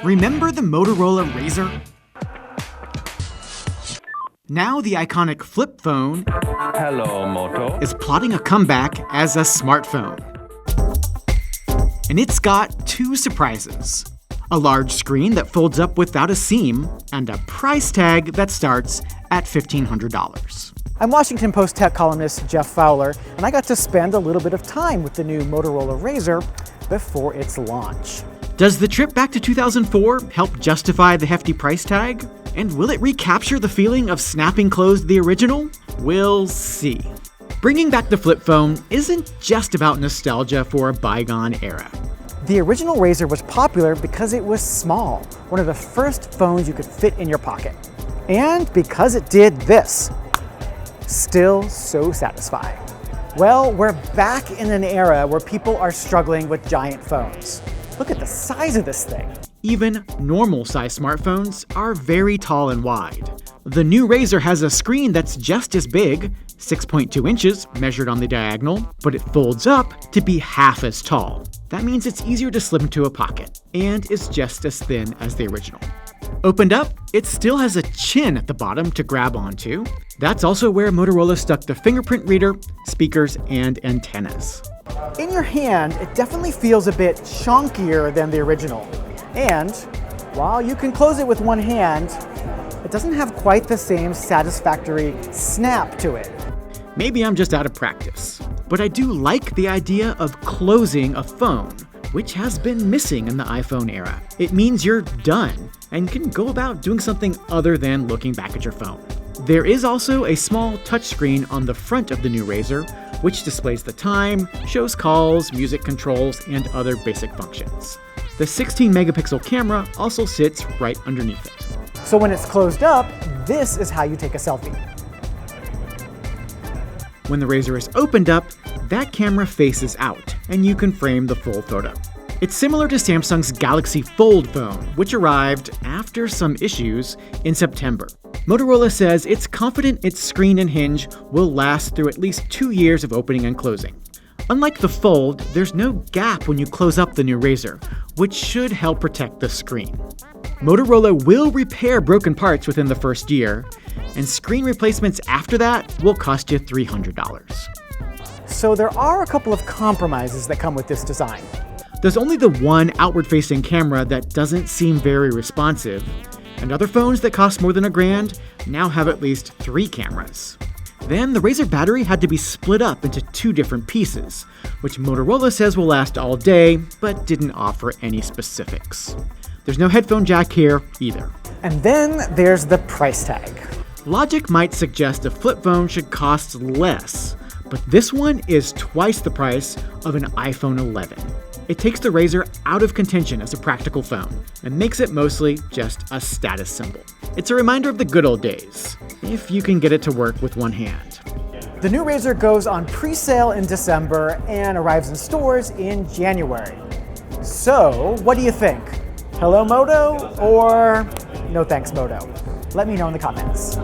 Remember the Motorola Razr? Now the iconic flip phone Hello, Moto. is plotting a comeback as a smartphone. And it's got two surprises: a large screen that folds up without a seam, and a price tag that starts at $1,500. I'm Washington Post tech columnist Jeff Fowler, and I got to spend a little bit of time with the new Motorola Razr before its launch. Does the trip back to 2004 help justify the hefty price tag? And will it recapture the feeling of snapping closed the original? We'll see. Bringing back the flip phone isn't just about nostalgia for a bygone era. The original Razr was popular because it was small, one of the first phones you could fit in your pocket. And because it did this. Still so satisfying. Well, we're back in an era where people are struggling with giant phones. Look at the size of this thing. Even normal-sized smartphones are very tall and wide. The new Razr has a screen that's just as big, 6.2 inches measured on the diagonal, but it folds up to be half as tall. That means it's easier to slip into a pocket, and is just as thin as the original. Opened up, it still has a chin at the bottom to grab onto. That's also where Motorola stuck the fingerprint reader, speakers, and antennas. In your hand, it definitely feels a bit chunkier than the original. And while you can close it with one hand, it doesn't have quite the same satisfactory snap to it. Maybe I'm just out of practice, but I do like the idea of closing a phone, which has been missing in the iPhone era. It means you're done and can go about doing something other than looking back at your phone. There is also a small touchscreen on the front of the new Razr, which displays the time, shows calls, music controls, and other basic functions. The 16-megapixel camera also sits right underneath it. So when it's closed up, this is how you take a selfie. When the Razr is opened up, that camera faces out, and you can frame the full photo. It's similar to Samsung's Galaxy Fold phone, which arrived after some issues in September. Motorola says it's confident its screen and hinge will last through at least 2 years of opening and closing. Unlike the Fold, there's no gap when you close up the new Razr, which should help protect the screen. Motorola will repair broken parts within the first year, and screen replacements after that will cost you $300. So there are a couple of compromises that come with this design. There's only the one outward-facing camera that doesn't seem very responsive, and other phones that cost more than $1,000 now have at least 3 cameras. Then the Razr battery had to be split up into 2 different pieces, which Motorola says will last all day, but didn't offer any specifics. There's no headphone jack here either. And then there's the price tag. Logic might suggest a flip phone should cost less, but this one is twice the price of an iPhone 11. It takes the Razr out of contention as a practical phone and makes it mostly just a status symbol. It's a reminder of the good old days, if you can get it to work with one hand. The new Razr goes on pre-sale in December and arrives in stores in January. So, what do you think? Hello Moto or no thanks Moto? Let me know in the comments.